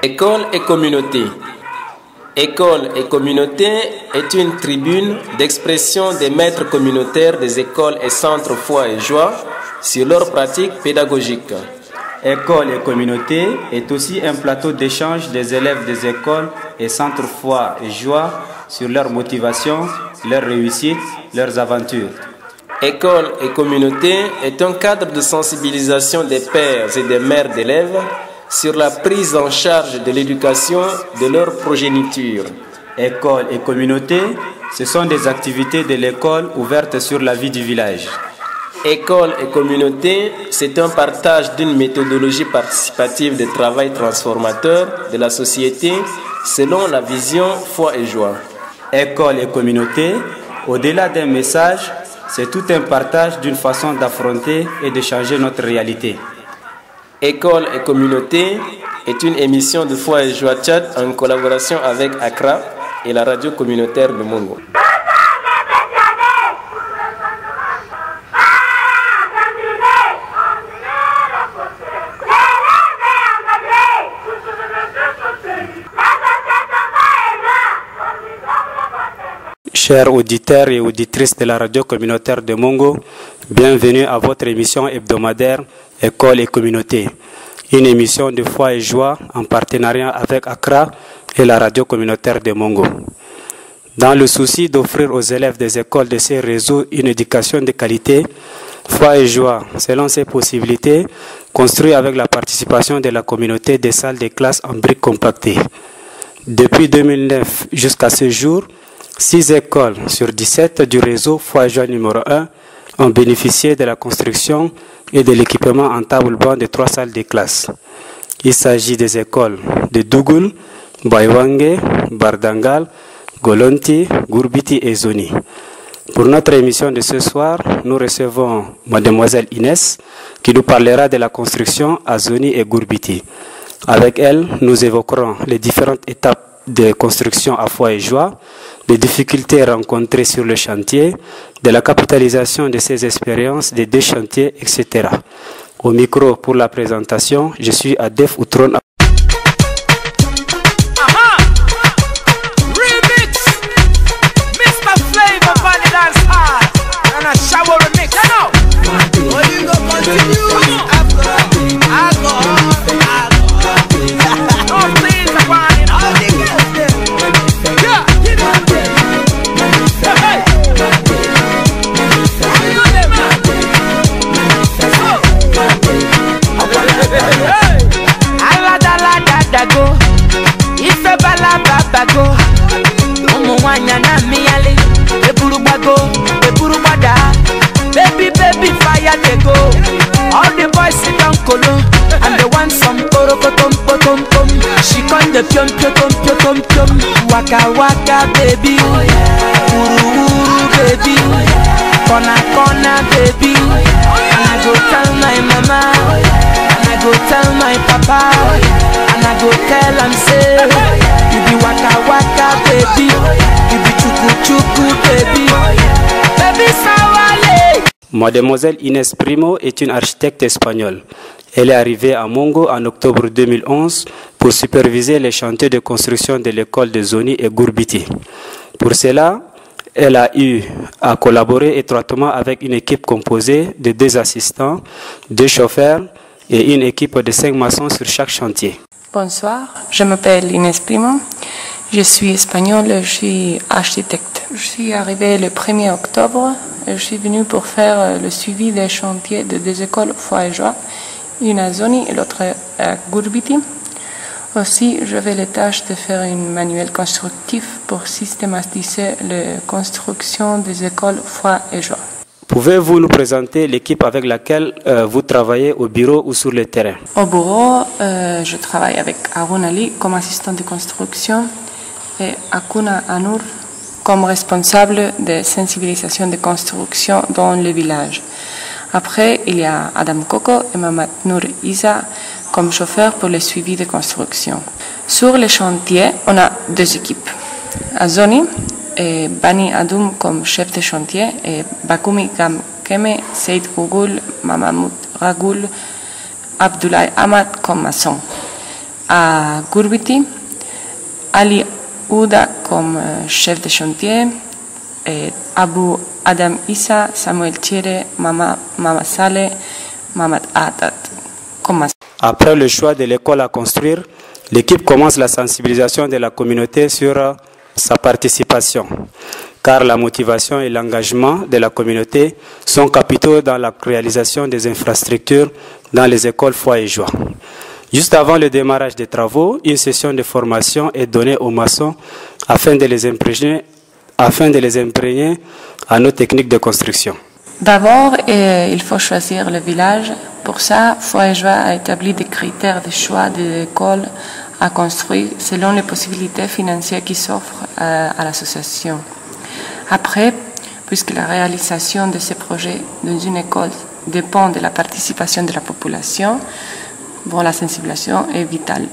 École et communauté. École et communauté est une tribune d'expression des maîtres communautaires des écoles et centres foi et joie sur leurs pratiques pédagogiques. École et communauté est aussi un plateau d'échange des élèves des écoles et centres foi et joie sur leur motivation, leur réussite, leurs aventures. École et communauté est un cadre de sensibilisation des pères et des mères d'élèves sur la prise en charge de l'éducation de leur progéniture. École et communauté, ce sont des activités de l'école ouvertes sur la vie du village. École et communauté, c'est un partage d'une méthodologie participative de travail transformateur de la société selon la vision foi et joie. École et communauté, au-delà d'un message, c'est tout un partage d'une façon d'affronter et de changer notre réalité. École et communauté est une émission de foi et joie Tchad en collaboration avec Accra et la radio communautaire de Mongo. Chers auditeurs et auditrices de la radio communautaire de Mongo, bienvenue à votre émission hebdomadaire École et communauté, une émission de foi et joie en partenariat avec Accra et la radio communautaire de Mongo. Dans le souci d'offrir aux élèves des écoles de ces réseaux une éducation de qualité, foi et joie, selon ses possibilités, construit avec la participation de la communauté des salles de classe en briques compactées. Depuis 2009 jusqu'à ce jour, 6 écoles sur 17 du réseau foi et joie numéro 1 ont bénéficié de la construction et de l'équipement en table-banc de 3 salles de classe. Il s'agit des écoles de Dougoul, Baywange, Bardangal, Golonti, Gourbiti et Zoni. Pour notre émission de ce soir, nous recevons Mademoiselle Inès qui nous parlera de la construction à Zoni et Gourbiti. Avec elle, nous évoquerons les différentes étapes de construction à foi et joie, les difficultés rencontrées sur le chantier, de la capitalisation de ces expériences des 2 chantiers, etc. Au micro pour la présentation, je suis Adef Outron. Pium pium pium pium pium, waka waka baby, uru uru baby, corner corner baby. And I go tell my mama, and I go tell my papa, and I go tell am say, you be waka waka baby, you be chuku chuku baby, baby sawale. Mademoiselle Inès Primo est une architecte espagnole. Elle est arrivée à Mongo en octobre 2011 pour superviser les chantiers de construction de l'école de Zoni et Gourbiti. Pour cela, elle a eu à collaborer étroitement avec une équipe composée de 2 assistants, 2 chauffeurs et une équipe de 5 maçons sur chaque chantier. Bonsoir, je m'appelle Inès Primo, je suis espagnole, je suis architecte. Je suis arrivée le 1er octobre et je suis venue pour faire le suivi des chantiers de 2 écoles foi et joie, une à Zoni et l'autre à Gourbiti. Aussi, j'avais les tâches de faire un manuel constructif pour systématiser la construction des écoles foi et joie. Pouvez-vous nous présenter l'équipe avec laquelle vous travaillez au bureau ou sur le terrain? Au bureau, je travaille avec Arun Ali comme assistant de construction et Akuna Anour comme responsable de sensibilisation de construction dans le village. Après, il y a Adam Koko et Mamad Nour Isa comme chauffeur pour le suivi de construction. Sur les chantiers, on a 2 équipes. À Zoni, et Bani Adoum comme chef de chantier et Bakumi Gamkeme, Seyd Gougoul, Mamamoud Ragoul, Abdoulaye Ahmad comme maçon. à Gurbiti, Ali Ouda comme chef de chantier, et Abu Adam Issa, Samuel Thierry, Mama Saleh, Mamad Atat. Après le choix de l'école à construire, l'équipe commence la sensibilisation de la communauté sur sa participation, car la motivation et l'engagement de la communauté sont capitaux dans la réalisation des infrastructures dans les écoles foi et joie. Juste avant le démarrage des travaux, une session de formation est donnée aux maçons afin de les imprégner à nos techniques de construction. D'abord, il faut choisir le village. Pour ça, Foi et Joie a établi des critères de choix de l'école à construire selon les possibilités financières qui s'offrent à l'association. Après, puisque la réalisation de ces projets dans une école dépend de la participation de la population, la sensibilisation est vitale.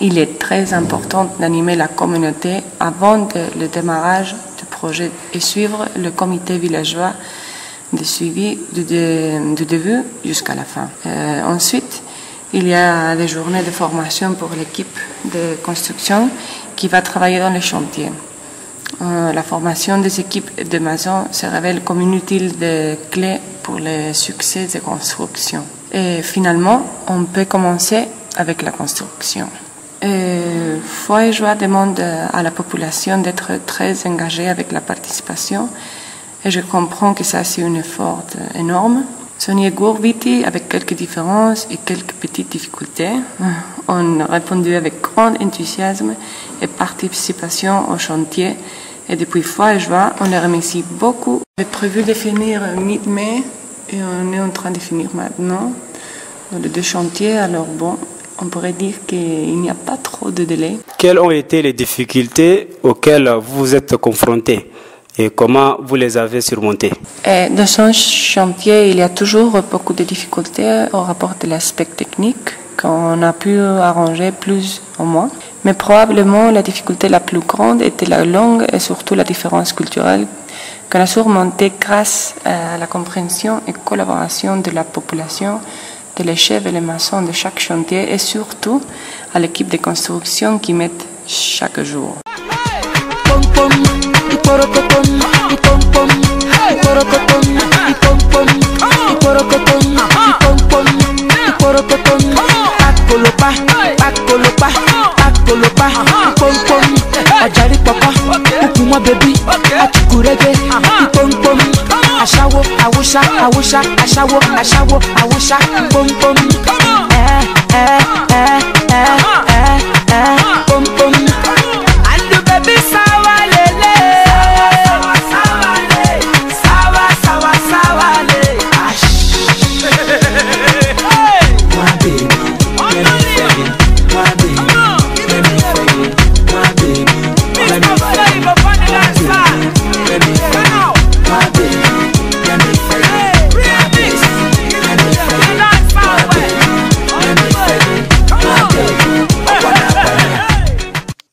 Il est très important d'animer la communauté avant le démarrage du projet et suivre le comité villageois de suivi du début jusqu'à la fin. Ensuite, il y a des journées de formation pour l'équipe de construction qui va travailler dans les chantiers. La formation des équipes de maçons se révèle comme une utile de clé pour le succès des constructions. Et finalement, on peut commencer avec la construction. Foi et Joie demande à la population d'être très engagée avec la participation. Et je comprends que ça, c'est un effort énorme. Sonia Gurbiti, avec quelques différences et quelques petites difficultés, ont répondu avec grand enthousiasme et participation au chantier. Et depuis Foi et Joie, on les remercie beaucoup. On avait prévu de finir mi-mai et on est en train de finir maintenant dans les deux chantiers. Alors on pourrait dire qu'il n'y a pas trop de délai. Quelles ont été les difficultés auxquelles vous vous êtes confrontés et comment vous les avez surmontées? Dans ce chantier, il y a toujours beaucoup de difficultés au rapport de l'aspect technique qu'on a pu arranger plus ou moins. Mais probablement la difficulté la plus grande était la langue et surtout la différence culturelle qu'on a surmontée grâce à la compréhension et collaboration de la population, de les chefs et les maçons de chaque chantier et surtout à l'équipe de construction qui m'aide chaque jour.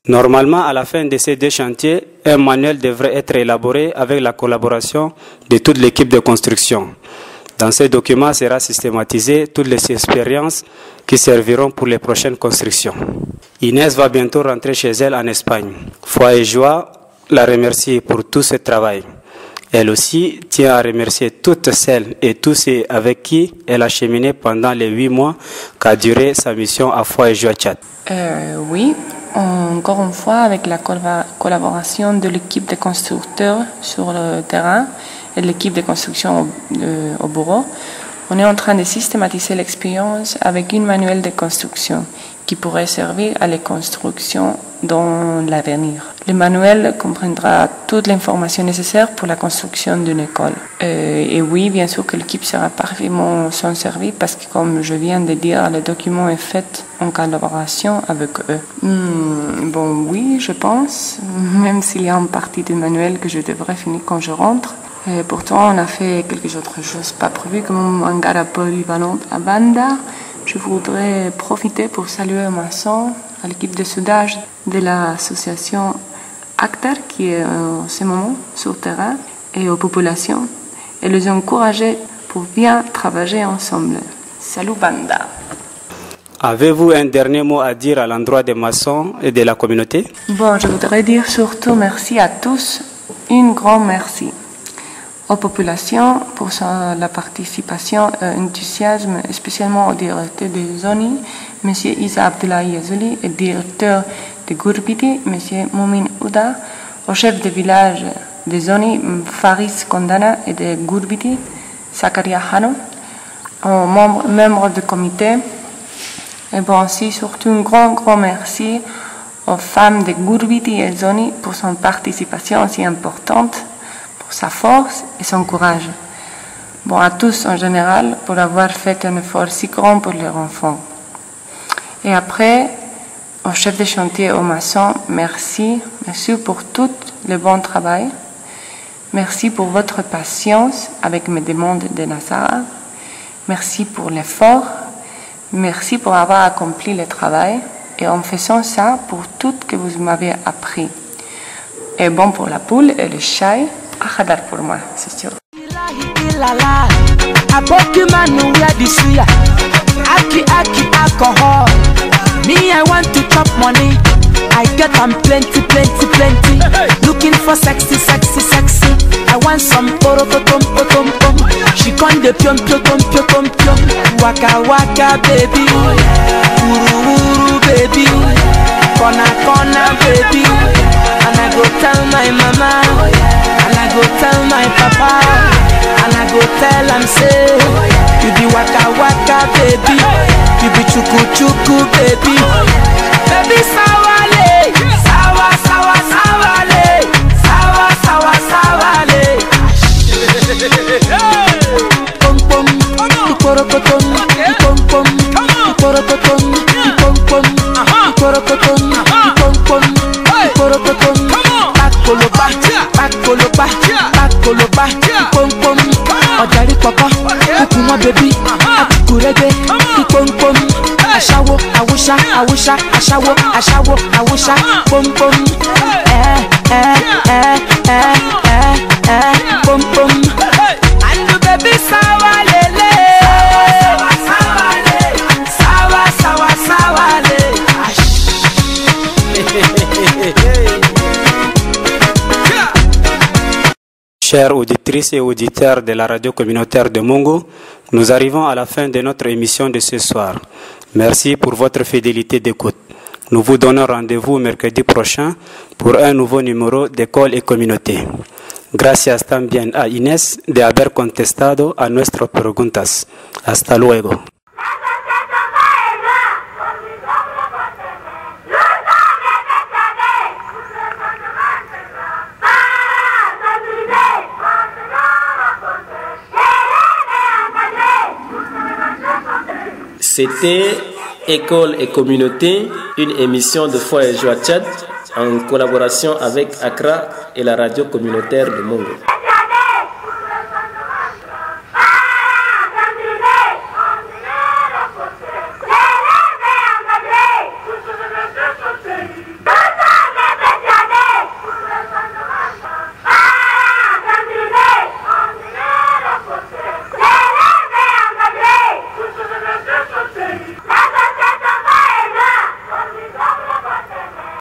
Normalement, à la fin de ces deux chantiers, un manuel devrait être élaboré avec la collaboration de toute l'équipe de construction. Dans ces documents sera systématisé toutes les expériences qui serviront pour les prochaines constructions. Inès va bientôt rentrer chez elle en Espagne. Foi et Joie la remercie pour tout ce travail. Elle aussi tient à remercier toutes celles et tous ceux avec qui elle a cheminé pendant les 8 mois qu'a duré sa mission à Foi et Joie Tchad. Oui, encore une fois, avec la collaboration de l'équipe de constructeurs sur le terrain et de l'équipe de construction au bureau, on est en train de systématiser l'expérience avec une manuel de construction qui pourrait servir à les constructions dans l'avenir. Le manuel comprendra toute l'information nécessaire pour la construction d'une école. Et oui, bien sûr que l'équipe sera parfaitement s'en servir parce que, comme je viens de dire, le document est fait en collaboration avec eux. Oui, je pense, même s'il y a une partie du manuel que je devrais finir quand je rentre. Et pourtant, on a fait quelques autres choses pas prévues, comme un hangar polyvalent à Banda. Je voudrais profiter pour saluer un maçon, à l'équipe de soudage de l'association Actar, qui est en ce moment sur le terrain, et aux populations, et les encourager pour bien travailler ensemble. Salut Banda! Avez-vous un dernier mot à dire à l'endroit des maçons et de la communauté? Bon, je voudrais dire surtout merci à tous, un grand merci aux populations pour la participation et l'enthousiasme, spécialement au directeur de Zoni, M. Isa Abdullahi Azouli, et directeur de Gourbiti, M. Moumin Ouda, au chef de village de Zoni, Faris Kondana, et de Gourbiti, Zakaria Hano, aux membres du comité, et bon, aussi surtout un grand merci aux femmes de Gourbiti et Zoni pour son participation aussi importante, pour sa force et son courage. Bon, à tous en général pour avoir fait un effort si grand pour leurs enfants. Et après, au chef de chantier, aux maçons, merci pour tout le bon travail. Merci pour votre patience avec mes demandes de Nazara. Merci pour l'effort. Merci pour avoir accompli le travail et en faisant ça pour tout que vous m'avez appris. Et bon pour la poule et le chai, à pour moi, c'est sûr. Me, I want to chop money. I get them plenty. Looking for sexy. I want some pom. She con de piom. Waka baby. Uru baby. Kona baby. And I go tell my mama. And I go tell my papa. And I go tell them say, you be waka baby. You be chuku baby. Baby sawale. Sawale. Pom. Ikorokoton. Bakoloba. Pom. Ojari papa. Ukuma baby. Atikurege. Pom. Ashawo, awusha, pom. Pom. And the baby sawalele. Sawale. Chères auditrices et auditeurs de la radio communautaire de Mongo, nous arrivons à la fin de notre émission de ce soir. Merci pour votre fidélité d'écoute. Nous vous donnons rendez-vous mercredi prochain pour un nouveau numéro d'École et Communauté. Gracias también a Inés de haber contestado a nuestras preguntas. Hasta luego. C'était École et Communauté, une émission de Foi et Joie Tchad en collaboration avec Accra et la radio communautaire de Mongo.